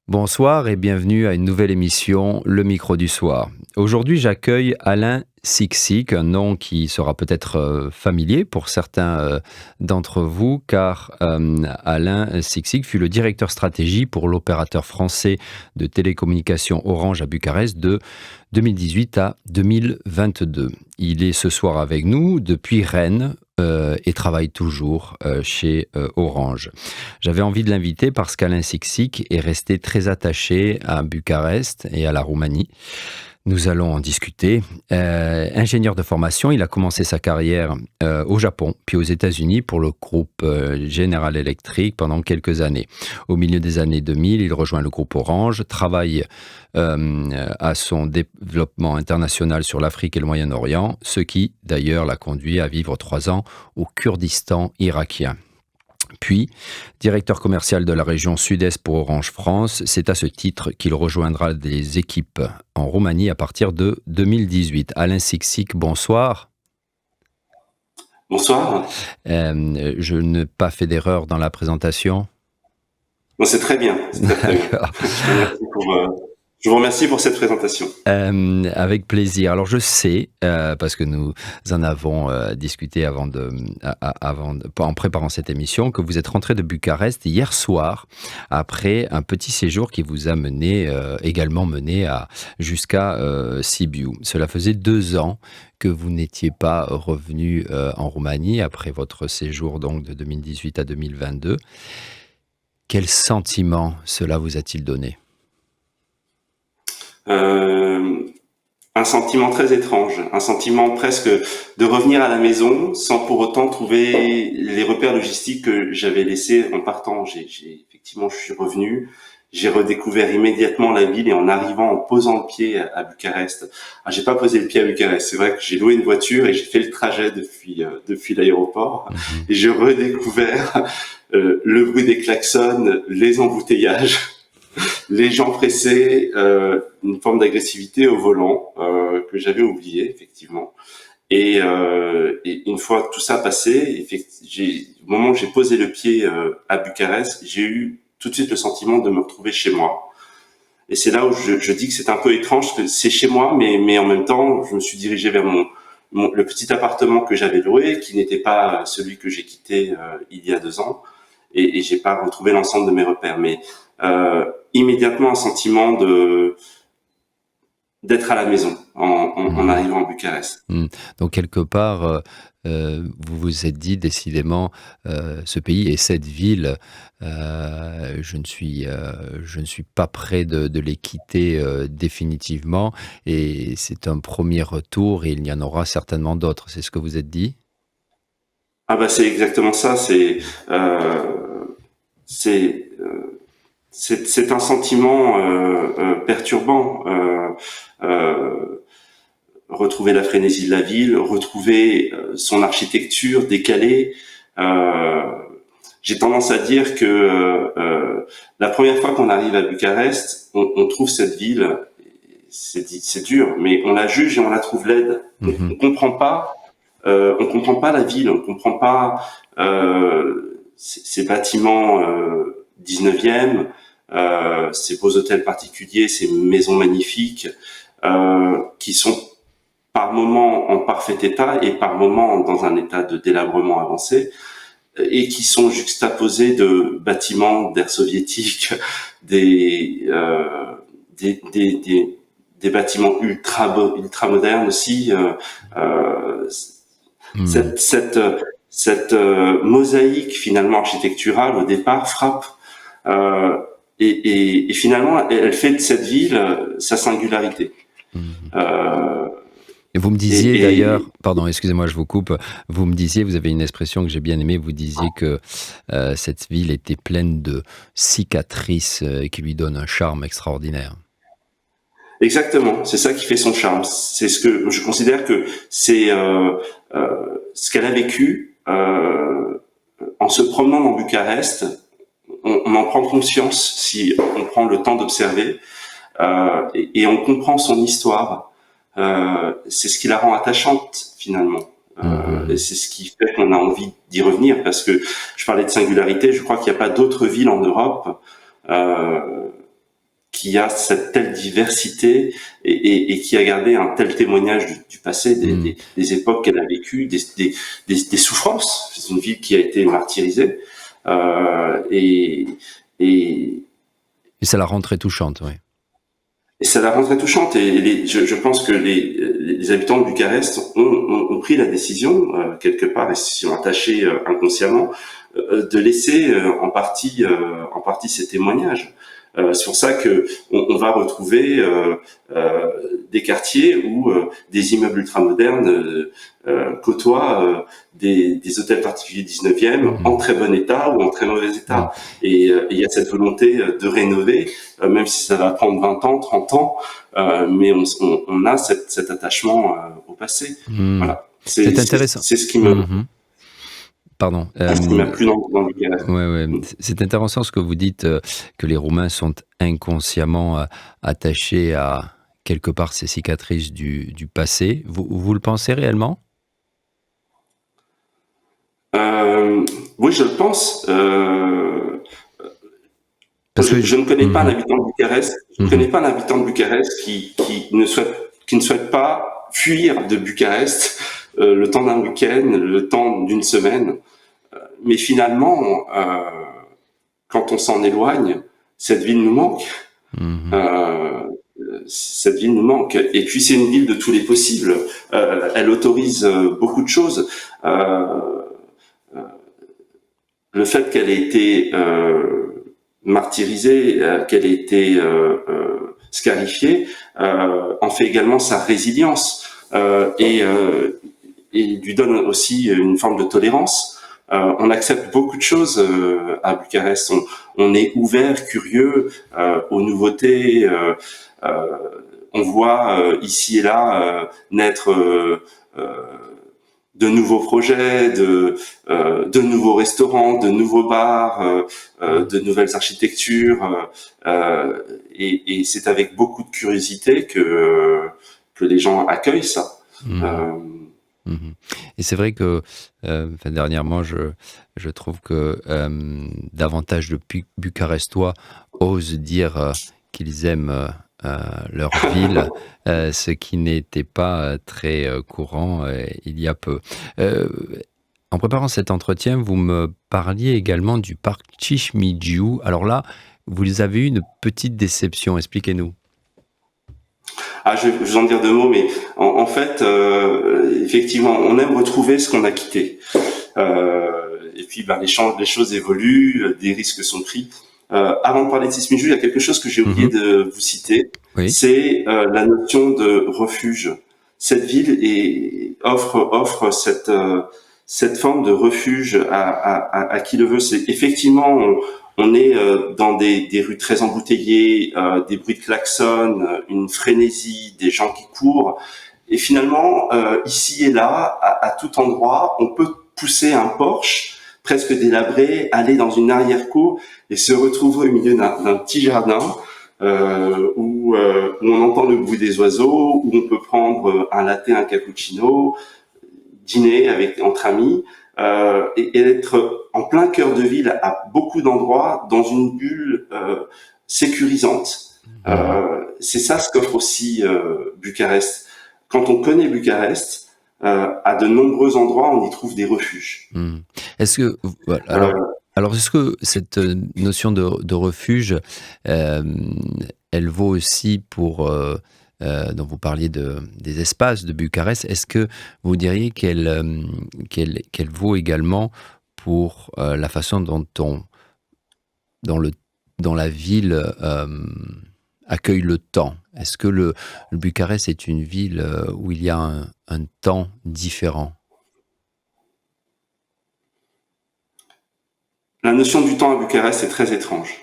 Bonsoir et bienvenue à une nouvelle émission, Le Micro du Soir. Aujourd'hui, j'accueille Alain Sixic, un nom qui sera peut-être familier pour certains d'entre vous, car Alain Sixic fut le directeur stratégie pour l'opérateur français de télécommunications Orange à Bucarest de 2018 à 2022. Il est ce soir avec nous depuis Rennes et travaille toujours chez Orange. J'avais envie de l'inviter parce qu'Alain Sixic est resté très attaché à Bucarest et à la Roumanie. Nous allons en discuter. Ingénieur de formation, il a commencé sa carrière au Japon, puis aux États-Unis pour le groupe General Electric pendant quelques années. Au milieu des années 2000, il rejoint le groupe Orange, travaille à son développement international sur l'Afrique et le Moyen-Orient, ce qui d'ailleurs l'a conduit à vivre 3 ans au Kurdistan irakien. Puis, directeur commercial de la région Sud-Est pour Orange France, c'est à ce titre qu'il rejoindra des équipes en Roumanie à partir de 2018. Alain Sixic, bonsoir. Bonsoir. Je n'ai pas fait d'erreur dans la présentation. Bon, c'est très bien. D'accord. Je vous remercie pour cette présentation. Avec plaisir. Alors je sais, parce que nous en avons discuté en préparant cette émission, que vous êtes rentré de Bucarest hier soir, après un petit séjour qui vous a également mené jusqu'à Sibiu. Cela faisait 2 ans que vous n'étiez pas revenu en Roumanie, après votre séjour donc de 2018 à 2022. Quel sentiment cela vous a-t-il donné ? Un sentiment très étrange, un sentiment presque de revenir à la maison sans pour autant trouver les repères logistiques que j'avais laissés en partant. Effectivement, je suis revenu, j'ai redécouvert immédiatement la ville et en arrivant, en posant le pied à Bucarest. J'ai pas posé le pied à Bucarest, c'est vrai que j'ai loué une voiture et j'ai fait le trajet depuis l'aéroport et j'ai redécouvert le bruit des klaxons, les embouteillages. Les gens pressés, une forme d'agressivité au volant que j'avais oublié effectivement. Et une fois tout ça passé, au moment où j'ai posé le pied à Bucarest, j'ai eu tout de suite le sentiment de me retrouver chez moi. Et c'est là où je dis que c'est un peu étrange, que c'est chez moi, mais en même temps, je me suis dirigé vers le petit appartement que j'avais loué, qui n'était pas celui que j'ai quitté il y a 2 ans, et j'ai pas retrouvé l'ensemble de mes repères. Mais immédiatement un sentiment d'être à la maison en arrivant à Bucarest. Donc quelque part, vous vous êtes dit décidément, ce pays et cette ville, je ne suis pas prêt de les quitter définitivement, et c'est un premier retour et il y en aura certainement d'autres. C'est ce que vous êtes dit ? C'est exactement ça. C'est un sentiment perturbant. Retrouver la frénésie de la ville, retrouver son architecture décalée. J'ai tendance à dire que la première fois qu'on arrive à Bucarest, on trouve cette ville, c'est dur, mais on la juge et on la trouve laide. On comprend pas la ville, on comprend pas ces bâtiments 19e, ces beaux hôtels particuliers, ces maisons magnifiques qui sont par moments en parfait état et par moments dans un état de délabrement avancé, et qui sont juxtaposés de bâtiments d'ère soviétique, des bâtiments ultra modernes aussi. Cette mosaïque finalement architecturale au départ frappe et finalement elle fait de cette ville sa singularité. Et vous me disiez d'ailleurs, pardon, excusez-moi, je vous coupe, vous me disiez, vous avez une expression que j'ai bien aimée, vous disiez que cette ville était pleine de cicatrices qui lui donnent un charme extraordinaire. Exactement, c'est ça qui fait son charme. C'est ce que je considère que c'est ce qu'elle a vécu en se promenant dans Bucarest. On en prend conscience si on prend le temps d'observer et on comprend son histoire. C'est ce qui la rend attachante finalement. Et c'est ce qui fait qu'on a envie d'y revenir, parce que je parlais de singularité, je crois qu'il n'y a pas d'autre ville en Europe qui a cette telle diversité et qui a gardé un tel témoignage du passé, des époques qu'elle a vécues, des souffrances. C'est une ville qui a été martyrisée et ça la rend très touchante, oui. Et ça la rend très touchante. Et je pense que les habitants de Bucarest ont pris la décision, quelque part, et s'y sont attachés inconsciemment, de laisser en partie ces témoignages. C'est pour ça que on va retrouver des quartiers où des immeubles ultramodernes côtoient des hôtels particuliers 19e en très bon état ou en très mauvais état. Et il y a cette volonté de rénover, même si ça va prendre 20 ans, 30 ans, mais on a cet attachement au passé. Voilà. C'est intéressant. C'est ce qui me... Pardon. Ce qui m'a plu dans Bucarest. Ouais. C'est intéressant ce que vous dites, que les Roumains sont inconsciemment attachés à quelque part ces cicatrices du passé. Vous le pensez réellement ? Oui, je le pense. Parce que je ne connais pas un habitant de Bucarest. Je ne connais pas un habitant de Bucarest qui ne souhaite pas fuir de Bucarest le temps d'un week-end, le temps d'une semaine. Mais finalement, quand on s'en éloigne, cette ville nous manque. Cette ville nous manque. Et puis c'est une ville de tous les possibles. Elle autorise beaucoup de choses. Le fait qu'elle ait été martyrisée, qu'elle ait été scarifiée, en fait également sa résilience et lui donne aussi une forme de tolérance. On accepte beaucoup de choses à Bucarest. On est ouvert, curieux aux nouveautés. On voit ici et là naître de nouveaux projets, de nouveaux restaurants, de nouveaux bars, de nouvelles architectures. Et c'est avec beaucoup de curiosité que les gens accueillent ça. Et c'est vrai que dernièrement, je trouve que davantage de Bucarestois osent dire qu'ils aiment leur ville, ce qui n'était pas très courant il y a peu. En préparant cet entretien, vous me parliez également du parc Cismigiu. Alors là, vous avez eu une petite déception, expliquez-nous. Je vais vous en dire 2 mots, mais en fait, effectivement, on aime retrouver ce qu'on a quitté. Et puis, les choses évoluent, des risques sont pris. Avant de parler de Cismigiu, il y a quelque chose que j'ai oublié de vous citer. Oui. C'est la notion de refuge. Cette ville offre cette forme de refuge à qui le veut. C'est effectivement, on est dans des rues très embouteillées, des bruits de klaxons, une frénésie, des gens qui courent. Et finalement, ici et là, à tout endroit, on peut pousser un Porsche presque délabré, aller dans une arrière-cour et se retrouver au milieu d'un petit jardin où on entend le bruit des oiseaux, où on peut prendre un latte, un cappuccino, dîner entre amis et être en plein cœur de ville à beaucoup d'endroits dans une bulle sécurisante. C'est ça ce qu'offre aussi Bucarest. Quand on connaît Bucarest, à de nombreux endroits, on y trouve des refuges. Est-ce que alors est-ce que cette notion de refuge, elle vaut aussi pour dont vous parliez des espaces de Bucarest, est-ce que vous diriez qu'elle vaut également pour la façon dont la ville accueille le temps? Est-ce que le Bucarest est une ville où il y a un temps différent? La notion du temps à Bucarest est très étrange.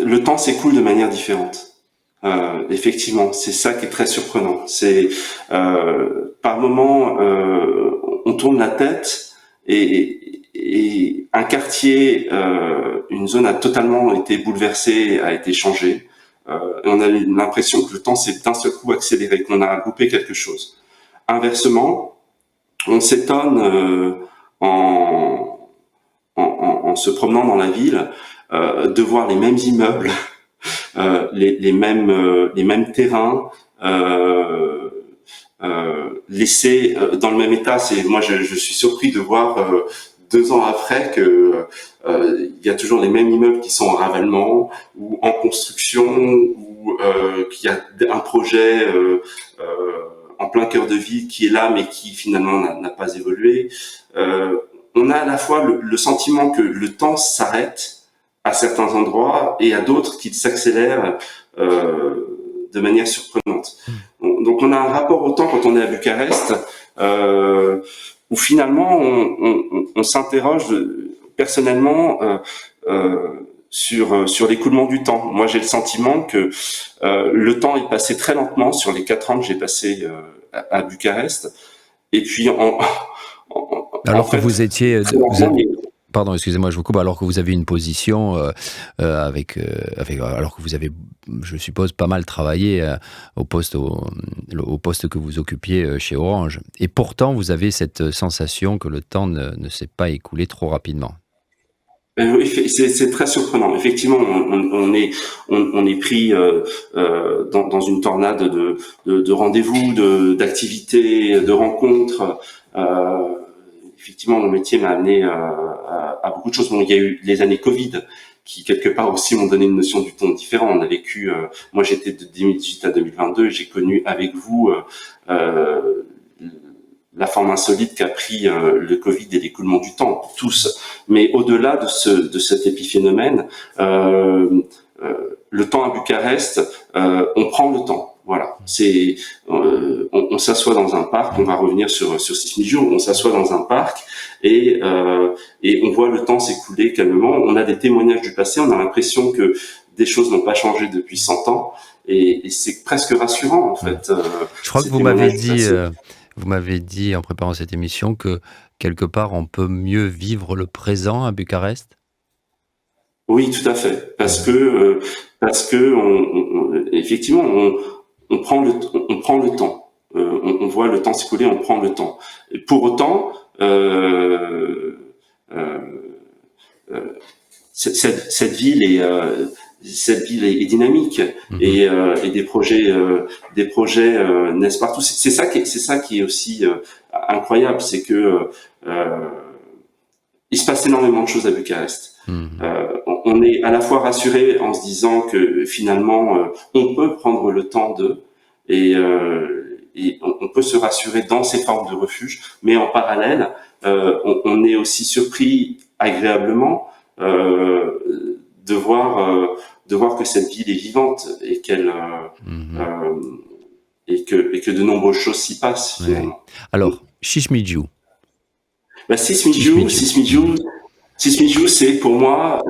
Le temps s'écoule de manière différente. Effectivement, c'est ça qui est très surprenant. C'est par moment, on tourne la tête et un quartier, une zone a totalement été bouleversée, a été changée. Et on a l'impression que le temps s'est d'un seul coup accéléré, qu'on a loupé quelque chose. Inversement, on s'étonne en en se promenant dans la ville, de voir les mêmes immeubles, les mêmes terrains laissés dans le même état. Moi, je suis surpris de voir 2 ans après que il y a toujours les mêmes immeubles qui sont en ravalement ou en construction, ou qu'il y a un projet en plein cœur de ville qui est là mais qui finalement n'a pas évolué. On a à la fois le sentiment que le temps s'arrête à certains endroits et à d'autres qui s'accélèrent de manière surprenante. Donc on a un rapport au temps quand on est à Bucarest où finalement on s'interroge personnellement sur l'écoulement du temps. Moi, j'ai le sentiment que le temps est passé très lentement sur les 4 ans que j'ai passé à Bucarest. Et puis, alors que vous étiez... Pardon, excusez-moi, je vous coupe. Alors que vous avez une position alors que vous avez, je suppose, pas mal travaillé au poste que vous occupiez chez Orange. Et pourtant, vous avez cette sensation que le temps ne s'est pas écoulé trop rapidement. Oui, c'est très surprenant. Effectivement, on est pris dans une tornade de rendez-vous, d'activités, de rencontres. Effectivement, mon métier m'a amené à beaucoup de choses. Bon, il y a eu les années Covid qui, quelque part aussi, m'ont donné une notion du temps différent. On a vécu, moi j'étais de 2018 à 2022, et j'ai connu avec vous la forme insolite qu'a pris le Covid et l'écoulement du temps, tous. Mais au-delà de cet épiphénomène, le temps à Bucarest, on prend le temps. Voilà, on s'assoit dans un parc. On va revenir sur Sismigiu. On s'assoit dans un parc et on voit le temps s'écouler calmement. On a des témoignages du passé. On a l'impression que des choses n'ont pas changé depuis 100 ans et c'est presque rassurant en fait. Je crois que vous m'avez dit en préparant cette émission que quelque part on peut mieux vivre le présent à Bucarest. Oui, tout à fait, parce que effectivement on prend le temps. On voit le temps s'écouler, on prend le temps. Et pour autant, cette ville est dynamique et des projets naissent partout. C'est ça qui est aussi incroyable, c'est que il se passe énormément de choses à Bucarest. On est à la fois rassuré en se disant que finalement on peut prendre le temps et on peut se rassurer dans ces formes de refuge, mais en parallèle on est aussi surpris agréablement de voir que cette ville est vivante et qu'elle et que de nombreuses choses s'y passent finalement. Ouais. Alors Sismigiu. Sismigiu, c'est pour moi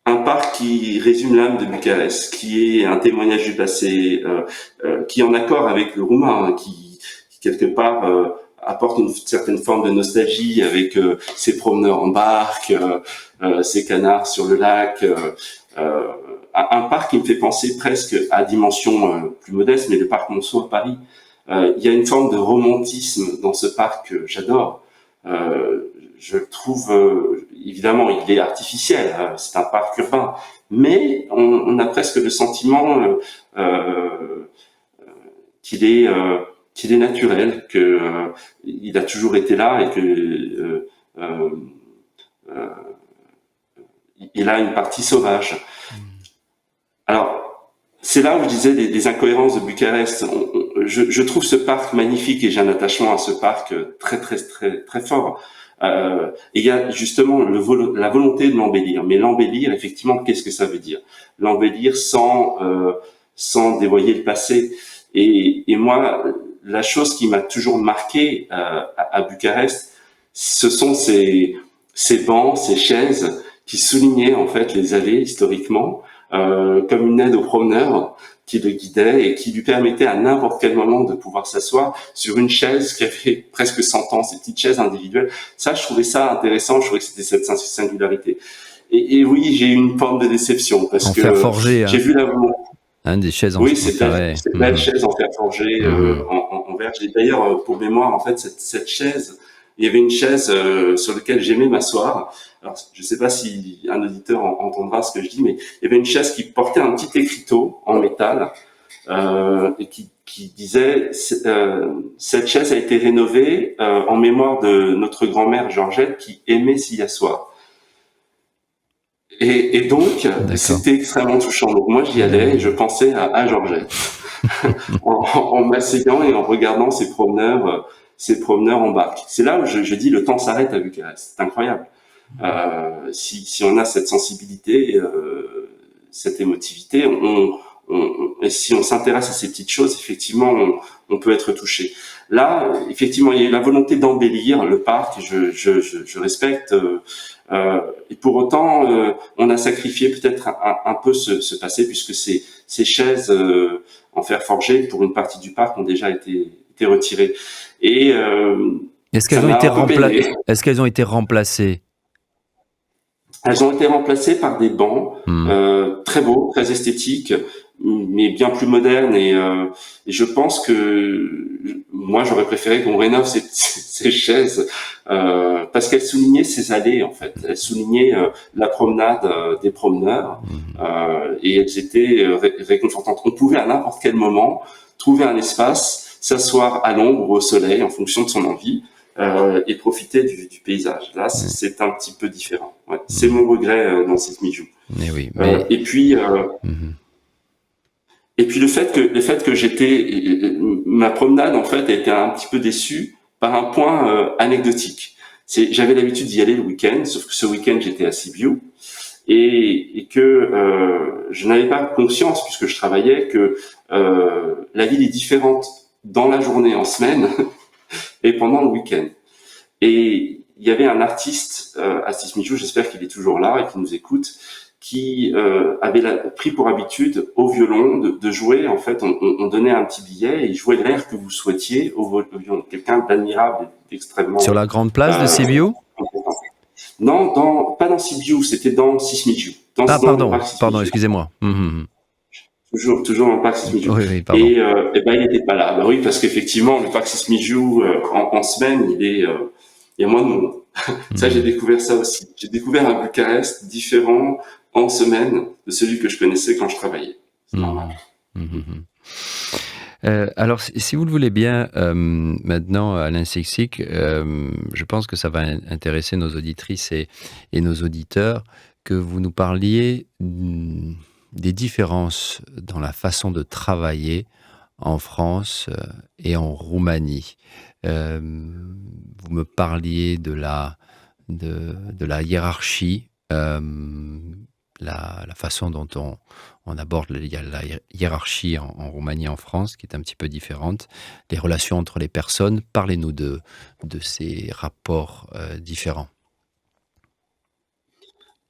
un parc qui résume l'âme de Bucarest, qui est un témoignage du passé, qui est en accord avec le roumain, qui quelque part apporte une certaine forme de nostalgie avec ses promeneurs en barque, ses canards sur le lac. Un parc qui me fait penser presque à dimension plus modeste, mais le parc Monceau à Paris. Il y a une forme de romantisme dans ce parc que j'adore. Je le trouve, évidemment, il est artificiel, c'est un parc urbain, mais on a presque le sentiment qu'il est naturel, que il a toujours été là et que il a une partie sauvage. Alors, c'est là où je disais des incohérences de Bucarest. Je trouve ce parc magnifique et j'ai un attachement à ce parc très très très très fort. Et il y a justement la volonté de l'embellir. Mais l'embellir, effectivement, qu'est-ce que ça veut dire? L'embellir sans dévoyer le passé. Et moi, la chose qui m'a toujours marqué à Bucarest, ce sont ces bancs, ces chaises qui soulignaient en fait les allées historiquement, comme une aide au promeneur qui le guidait et qui lui permettait à n'importe quel moment de pouvoir s'asseoir sur une chaise qui avait presque 100 ans, ces petites chaises individuelles. Ça, je trouvais ça intéressant, je trouvais que c'était cette singularité. Et oui, j'ai eu une forme de déception parce en que fer forgé, j'ai vu des chaises en oui, c'est belle chaise en fer forgé, en verre. J'ai d'ailleurs pour mémoire en fait cette chaise Il y avait une chaise sur laquelle j'aimais m'asseoir. Alors, je ne sais pas si un auditeur entendra ce que je dis, mais il y avait une chaise qui portait un petit écriteau en métal et qui disait cette chaise a été rénovée en mémoire de notre grand-mère Georgette qui aimait s'y asseoir. Et donc, c'était extrêmement touchant. Donc moi, j'y allais et je pensais à Georgette en m'asseyant et en regardant ces promeneurs en barque. C'est là où je dis le temps s'arrête à Bucarest. C'est incroyable. Si on a cette sensibilité, cette émotivité, et si on s'intéresse à ces petites choses, effectivement, on peut être touché. Là, effectivement, il y a eu la volonté d'embellir le parc. Je respecte. Et pour autant, on a sacrifié peut-être un peu ce passé, puisque ces chaises en fer forgé pour une partie du parc ont déjà été retirées. Et est-ce qu'elles ont été remplacées? Elles ont été remplacées par des bancs très beaux, très esthétiques, mais bien plus modernes. Et je pense que moi, j'aurais préféré qu'on rénove ces chaises parce qu'elles soulignaient ces allées, en fait. Elles soulignaient la promenade des promeneurs et elles étaient réconfortantes. On pouvait à n'importe quel moment trouver un espace, s'asseoir à l'ombre ou au soleil en fonction de son envie. Et profiter du paysage. Là, c'est un petit peu différent. Ouais. C'est mon regret dans cette Mijou. Oui, et puis le fait que ma promenade en fait a été un petit peu déçue par un point anecdotique. J'avais l'habitude d'y aller le week-end, sauf que ce week-end j'étais à Sibiu et que je n'avais pas conscience puisque je travaillais que la ville est différente dans la journée en semaine et pendant le week-end. Et il y avait un artiste à Sismichou, j'espère qu'il est toujours là et qu'il nous écoute, qui avait pris pour habitude au violon de jouer. En fait, on donnait un petit billet et il jouait l'air que vous souhaitiez au violon. Quelqu'un d'admirable, d'extrêmement... Sur la grande place de Sibiu? Non, pas dans Sibiu, c'était dans Sismichou. Pardon, excusez-moi. Toujours dans le parc Sismichou. Oui, pardon. Et ben, il n'était pas là. Ben oui, parce qu'effectivement, le parc Sismichou, en semaine, il y a moins de monde. Ça, j'ai découvert ça aussi. J'ai découvert un Bucarest différent en semaine de celui que je connaissais quand je travaillais. C'est normal. Alors, si vous le voulez bien, maintenant, Alain Sixic, je pense que ça va intéresser nos auditrices et nos auditeurs, que vous nous parliez des différences dans la façon de travailler en France et en Roumanie. Vous me parliez de la hiérarchie, la façon dont on aborde la hiérarchie en Roumanie et en France, qui est un petit peu différente, les relations entre les personnes. Parlez-nous de ces rapports différents.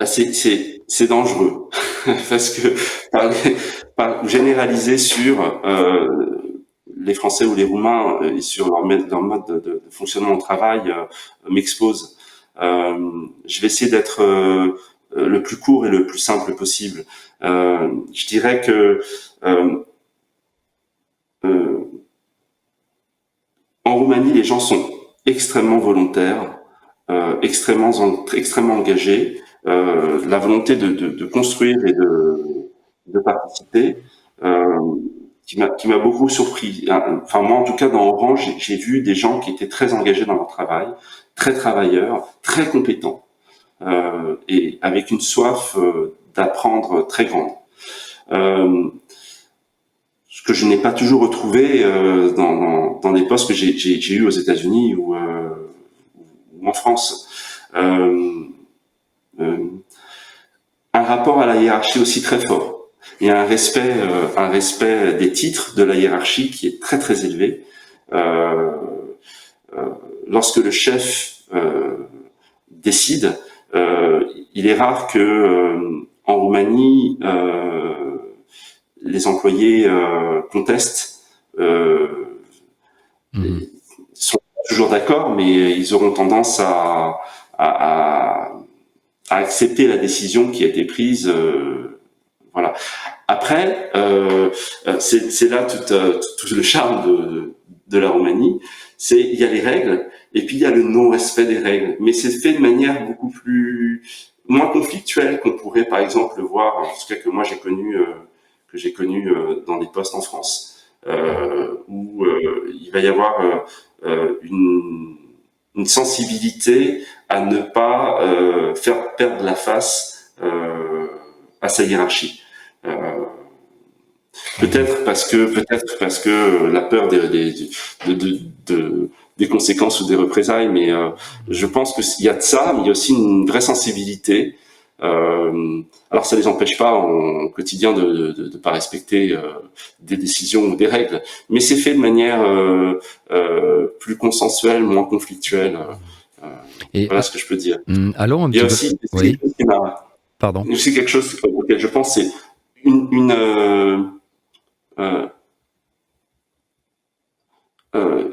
C'est dangereux, parce que généraliser sur les Français ou les Roumains et sur leur mode de fonctionnement au travail m'expose. Je vais essayer d'être le plus court et le plus simple possible. Je dirais que en Roumanie, les gens sont extrêmement volontaires, extrêmement engagés. La volonté de construire et de participer, qui m'a beaucoup surpris. Enfin, moi, en tout cas, dans Orange, j'ai vu des gens qui étaient très engagés dans leur travail, très travailleurs, très compétents, et avec une soif d'apprendre très grande. Ce que je n'ai pas toujours retrouvé dans des postes que j'ai eu aux États-Unis ou en France. Un rapport à la hiérarchie aussi très fort. Il y a un respect des titres de la hiérarchie qui est très très élevé. Lorsque le chef décide, il est rare que en Roumanie les employés contestent. Sont toujours d'accord, mais ils auront tendance à accepter la décision qui a été prise. Voilà. Après, c'est là tout le charme de la Roumanie, il y a les règles et puis il y a le non-respect des règles. Mais c'est fait de manière beaucoup moins conflictuelle qu'on pourrait par exemple le voir, en tout cas que moi j'ai connu dans des postes en France, où il va y avoir une sensibilité à ne pas faire perdre la face à sa hiérarchie. Peut-être parce que la peur des conséquences ou des représailles, mais je pense qu'il y a de ça, mais il y a aussi une vraie sensibilité. Alors ça les empêche pas au quotidien de pas respecter des décisions ou des règles, mais c'est fait de manière plus consensuelle, moins conflictuelle. Et Voilà ce que je peux dire. allons un Il y petit a peu. aussi, Oui, pardon. aussi quelque chose auquel je pense, c'est une euh, euh,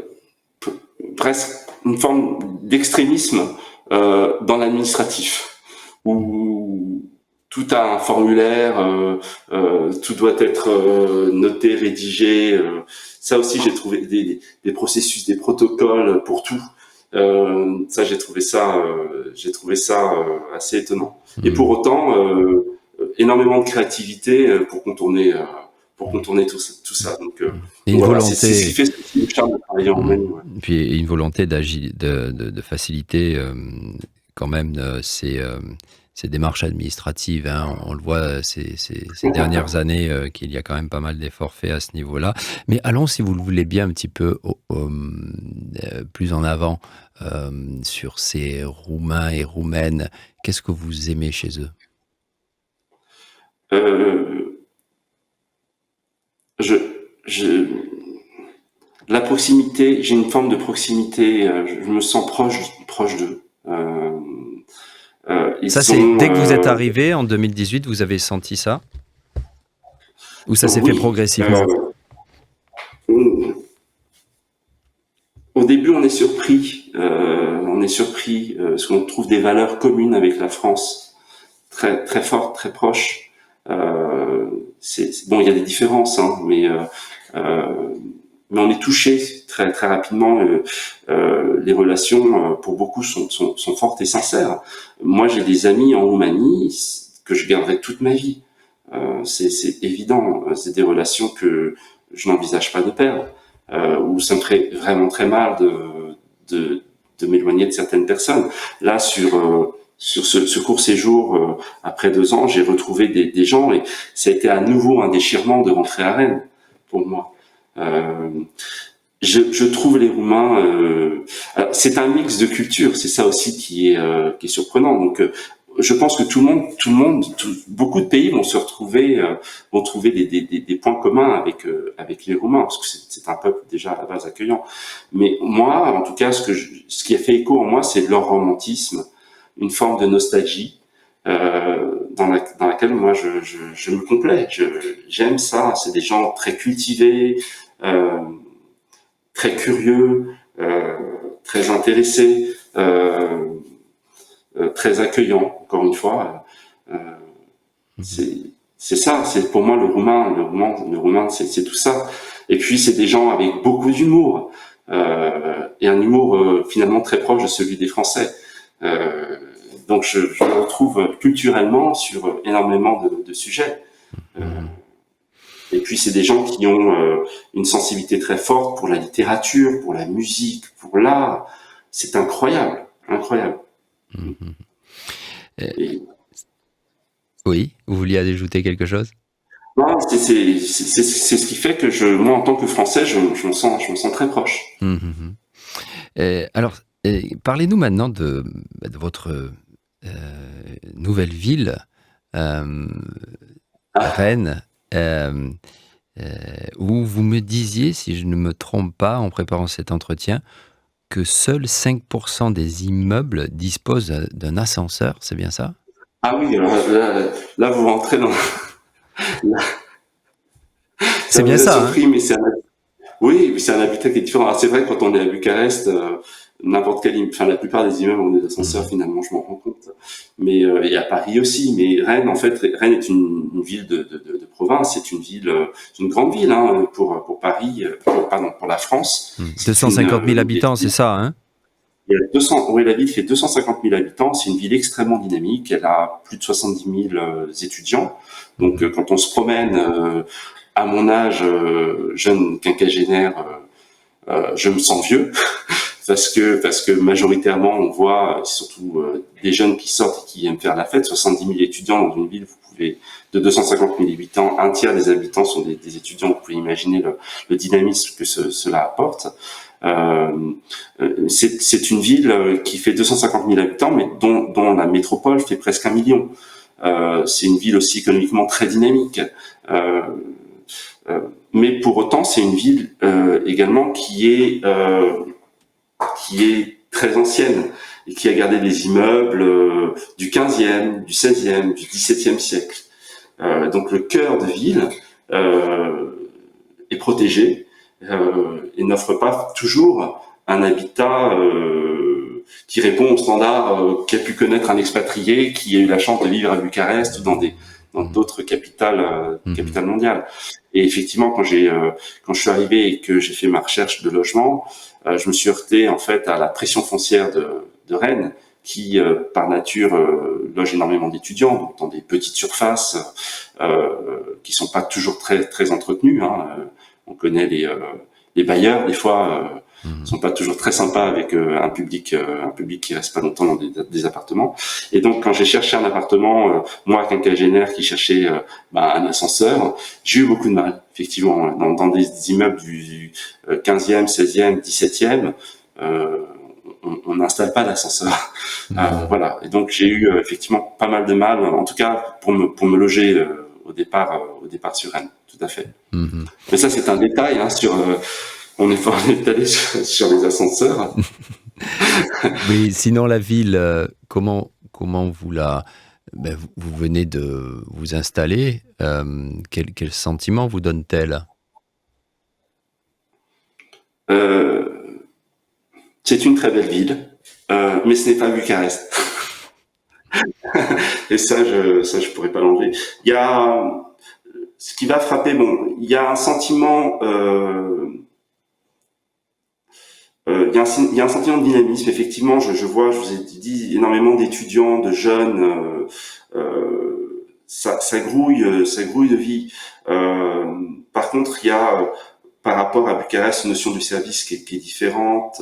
presque une forme d'extrémisme dans l'administratif, où tout a un formulaire, tout doit être noté, rédigé. Ça aussi, j'ai trouvé des processus, des protocoles pour tout. Ça, j'ai trouvé ça assez étonnant. Et pour autant, énormément de créativité pour contourner tout ça. Donc Et une voilà, c'est ce qui volonté, fait le charme de travailler en Roumanie. Ouais. puis une volonté d'agir, de faciliter quand même ces démarches administratives. Hein. On le voit ces dernières années qu'il y a quand même pas mal d'efforts faits à ce niveau-là. Mais allons, si vous le voulez bien, un petit peu plus en avant sur ces Roumains et Roumaines. Qu'est-ce que vous aimez chez eux? Euh, je, je, la proximité, j'ai une forme de proximité. Je me sens proche d'eux. Ça, Ils c'est ont, dès que vous êtes arrivé en 2018, vous avez senti ça? Ou ça s'est fait oui. progressivement? Au début, on est surpris. Parce qu'on trouve des valeurs communes avec la France, très très fortes, très proches. Bon, il y a des différences, hein, mais on est touché très très rapidement. Les relations, pour beaucoup, sont fortes et sincères. Moi, j'ai des amis en Roumanie que je garderai toute ma vie. C'est évident. C'est des relations que je n'envisage pas de perdre. Où ça me ferait vraiment très mal de m'éloigner de certaines personnes. Là, sur ce court séjour, après 2 ans, j'ai retrouvé des gens et ça a été à nouveau un déchirement de rentrer à Rennes pour moi. Je trouve les Roumains, c'est un mix de cultures, c'est ça aussi qui est surprenant. Donc, je pense que tout le monde, beaucoup de pays vont se retrouver, vont trouver des points communs avec les Roumains, parce que c'est un peuple déjà à la base accueillant. Mais moi, en tout cas, ce qui a fait écho en moi, c'est leur romantisme, une forme de nostalgie. Dans laquelle moi je me complais. J'aime ça. C'est des gens très cultivés, très curieux, très intéressés, très accueillants. Encore une fois, c'est ça. C'est pour moi le roumain, c'est tout ça. Et puis c'est des gens avec beaucoup d'humour et un humour finalement très proche de celui des Français. Donc je me retrouve culturellement sur énormément de sujets. Et puis c'est des gens qui ont une sensibilité très forte pour la littérature, pour la musique, pour l'art. C'est incroyable, incroyable. Et, Oui, vous vouliez ajouter quelque chose? non, c'est ce qui fait que moi en tant que Français, je me sens très proche. Alors, parlez-nous maintenant de votre nouvelle ville, Rennes, où vous me disiez, si je ne me trompe pas en préparant cet entretien, que seuls 5% des immeubles disposent d'un ascenseur, c'est bien ça? Ah oui, alors là vous rentrez dans... Là, C'est ça bien vous a ça, hein? surpris, mais oui, c'est un habitat qui est différent. Alors, c'est vrai, quand on est à Bucarest, enfin la plupart des immeubles ont des ascenseurs finalement, je m'en rends compte. Mais et à Paris aussi. Mais Rennes, en fait, Rennes est une ville de province, c'est une grande ville hein, pour Paris, pour la France. 250 000 habitants, c'est ça, hein? Il y a la ville fait 250 000 habitants. C'est une ville extrêmement dynamique. Elle a plus de 70 000 étudiants. Donc, quand on se promène à mon âge, jeune quinquagénaire, je me sens vieux parce que majoritairement on voit surtout des jeunes qui sortent et qui aiment faire la fête. 70 000 étudiants dans une ville, vous pouvez de 250 000 habitants, un tiers des habitants sont des étudiants. Vous pouvez imaginer le dynamisme que cela apporte. C'est une ville qui fait 250 000 habitants, mais dont la métropole fait presque 1 million. C'est une ville aussi économiquement très dynamique. Mais pour autant, c'est une ville également qui est très ancienne et qui a gardé des immeubles du 15e, du 16e, du 17e siècle. Donc le cœur de ville est protégé et n'offre pas toujours un habitat qui répond aux standards qu'a pu connaître un expatrié qui a eu la chance de vivre à Bucarest ou dans d'autres capitales mondiales. Et effectivement, quand je suis arrivé et que j'ai fait ma recherche de logement, je me suis heurté en fait à la pression foncière de Rennes, qui par nature loge énormément d'étudiants, donc dans des petites surfaces qui sont pas toujours très très entretenues. Hein. On connaît les bailleurs des fois. Sont pas toujours très sympas avec un public qui reste pas longtemps dans des appartements. Et donc quand j'ai cherché un appartement, moi quinquagénaire qui cherchait un ascenseur, j'ai eu beaucoup de mal effectivement dans des immeubles du 15e, 16e, 17e. On n'installe pas d'ascenseur. Voilà. Et donc j'ai eu effectivement pas mal de mal, en tout cas pour me loger au départ sur Rennes. Tout à fait. Mais ça c'est un détail hein, sur on est allé sur les ascenseurs. Oui, sinon la ville, comment vous vous venez de vous installer, quel sentiment vous donne-t-elle? C'est une très belle ville, mais ce n'est pas Bucarest. Et ça, je pourrais pas l'enlever. Il y a ce qui va frapper. Bon, il y a un sentiment. Il y a un sentiment de dynamisme. Effectivement, je vois, je vous ai dit, énormément d'étudiants, de jeunes. Ça grouille de vie. Par contre, il y a par rapport à Bucarest une notion du service qui est différente,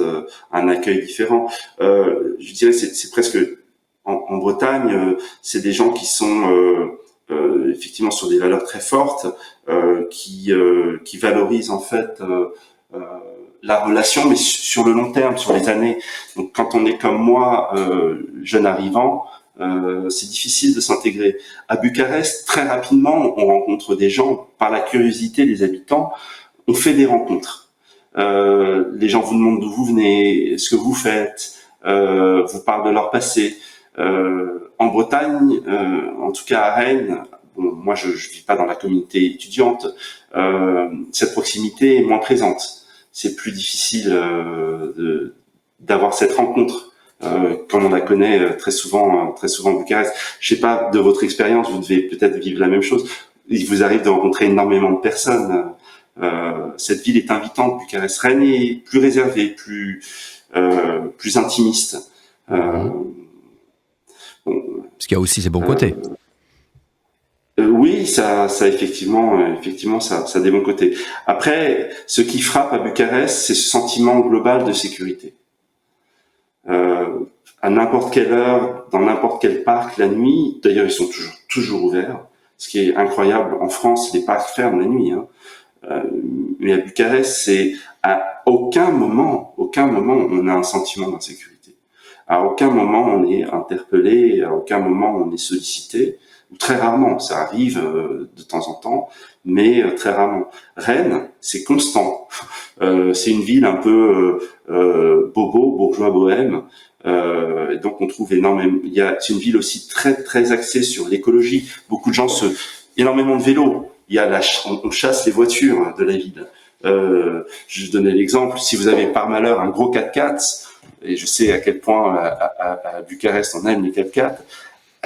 un accueil différent. Je dirais c'est presque en Bretagne, c'est des gens qui sont effectivement sur des valeurs très fortes, qui valorisent en fait la relation, mais sur le long terme, sur les années. Donc, quand on est comme moi, jeune arrivant, c'est difficile de s'intégrer. À Bucarest, très rapidement, on rencontre des gens par la curiosité des habitants. On fait des rencontres. Les gens vous demandent d'où vous venez, ce que vous faites, vous parlent de leur passé. En Bretagne, en tout cas à Rennes, bon, moi je vis pas dans la communauté étudiante, cette proximité est moins présente. C'est plus difficile d'avoir cette rencontre comme on la connaît très souvent à Bucarest. Je sais pas de votre expérience, vous devez peut-être vivre la même chose. Il vous arrive de rencontrer énormément de personnes. Cette ville est invitante. Bucarest, Rennes est plus réservée, plus intimiste. Parce qu'il y a aussi ses bons côtés. Oui, ça effectivement, ça a des bons côtés. Après, ce qui frappe à Bucarest, c'est ce sentiment global de sécurité. À n'importe quelle heure, dans n'importe quel parc, la nuit, d'ailleurs, ils sont toujours ouverts. Ce qui est incroyable, en France, les parcs ferment la nuit. Hein. Mais à Bucarest, c'est à aucun moment, on a un sentiment d'insécurité. À aucun moment, on est interpellé, à aucun moment, on est sollicité. Très rarement, ça arrive de temps en temps, mais très rarement. Rennes, c'est constant. C'est une ville un peu bobo, bourgeois, bohème. Et donc on trouve énormément. C'est une ville aussi très très axée sur l'écologie. Beaucoup de gens énormément de vélos. On chasse les voitures de la ville. Je donnais l'exemple. Si vous avez par malheur un gros 4x4, et je sais à quel point à Bucarest on aime les 4x4.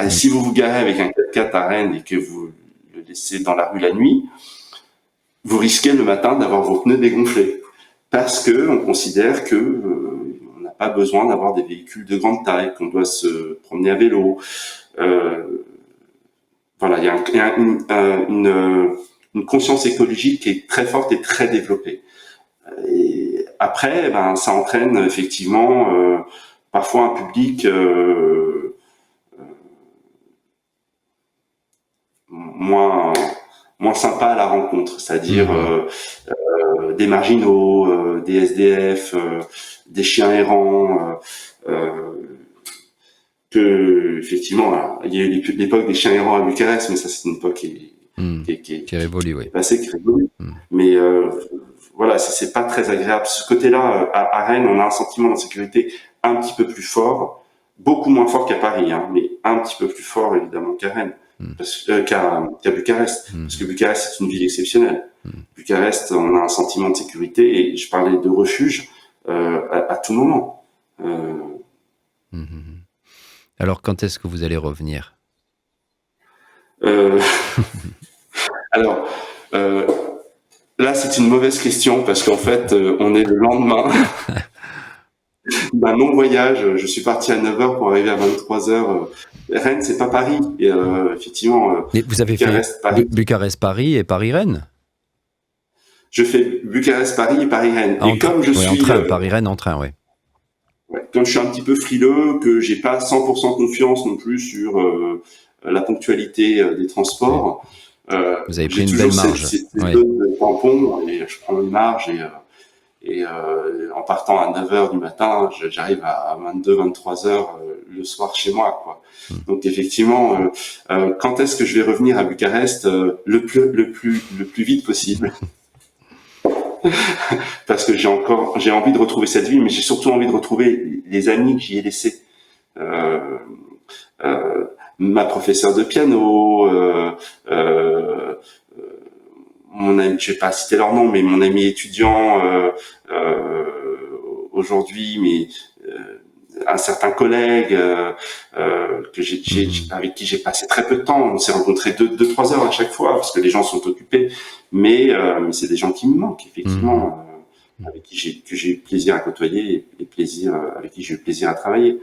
Si vous vous garez avec un 4x4 à Rennes et que vous le laissez dans la rue la nuit, vous risquez le matin d'avoir vos pneus dégonflés. Parce que on considère que on n'a pas besoin d'avoir des véhicules de grande taille, qu'on doit se promener à vélo. Voilà, il y a une conscience écologique qui est très forte et très développée. Et après, ben, ça entraîne effectivement parfois un public moins sympa à la rencontre, c'est-à-dire des marginaux, des SDF, des chiens errants. Que effectivement, il y a eu l'époque des chiens errants à Bucarest, mais ça c'est une époque qui est révolue, oui. Passée, qui est révolue. Mais voilà, c'est pas très agréable. Ce côté-là, à Rennes, on a un sentiment d'insécurité un petit peu plus fort, beaucoup moins fort qu'à Paris, hein, mais un petit peu plus fort évidemment qu'à Rennes, qu'à Bucarest, parce que Bucarest c'est une ville exceptionnelle. Bucarest, on a un sentiment de sécurité, et je parlais de refuge à tout moment. Alors, quand est-ce que vous allez revenir? Alors, là, c'est une mauvaise question parce qu'en fait, on est le lendemain d'un long voyage. Je suis parti à 9h pour arriver à 23h. Rennes, c'est pas Paris. Et effectivement, mais vous avez fait Bucarest-Paris et Paris-Rennes? Je fais Bucarest-Paris et Paris-Rennes. Et comme je suis en train, Paris-Rennes en train, oui. Comme je suis un petit peu frileux, que j'ai pas 100% confiance non plus sur la ponctualité des transports. Vous avez pris une belle marge. Cette zone de tampon, et je prends une marge, et en partant à 9h du matin, j'arrive à 22-23h le soir chez moi, quoi. Donc effectivement, quand est-ce que je vais revenir à Bucarest? Le plus vite possible. Parce que j'ai envie de retrouver cette vie, mais j'ai surtout envie de retrouver les amis que j'y ai laissés. Ma professeure de piano, mon ami, je vais pas citer leur nom, mais mon ami étudiant aujourd'hui, mais un certain collègue avec qui j'ai passé très peu de temps. On s'est rencontrés 2-3 heures à chaque fois parce que les gens sont occupés, mais c'est des gens qui me manquent effectivement, avec qui j'ai eu plaisir à côtoyer et avec qui j'ai eu plaisir à travailler.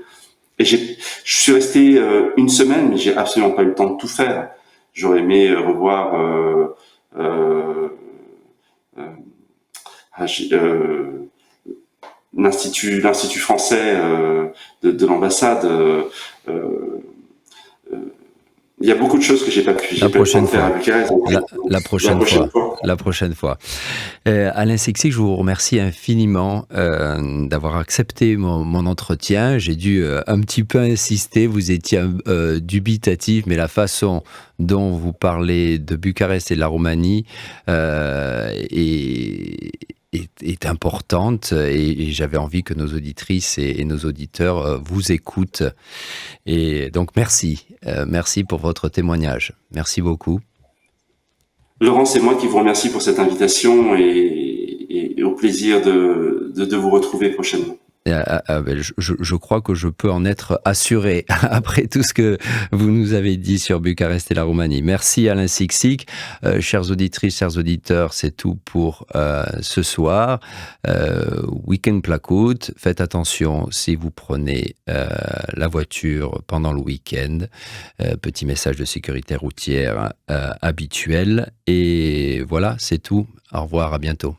Et je suis resté une semaine, mais j'ai absolument pas eu le temps de tout faire. J'aurais aimé revoir l'institut français de l'ambassade. Il y a beaucoup de choses que j'ai pas pu faire à Bucarest. La prochaine fois. Alain Sixic, je vous remercie infiniment d'avoir accepté mon entretien. J'ai dû un petit peu insister, vous étiez dubitatif, mais la façon dont vous parlez de Bucarest et de la Roumanie est importante, et j'avais envie que nos auditrices et nos auditeurs vous écoutent. Et donc merci pour votre témoignage. Merci beaucoup. Laurent, c'est moi qui vous remercie pour cette invitation, et au plaisir de vous retrouver prochainement. Je crois que je peux en être assuré après tout ce que vous nous avez dit sur Bucarest et la Roumanie. Merci Alain Sixic. Chères auditrices, chers auditeurs, c'est tout pour ce soir. Week-end Placoute. Faites attention si vous prenez la voiture pendant le week-end. Petit message de sécurité routière habituel. Et voilà, c'est tout. Au revoir, à bientôt.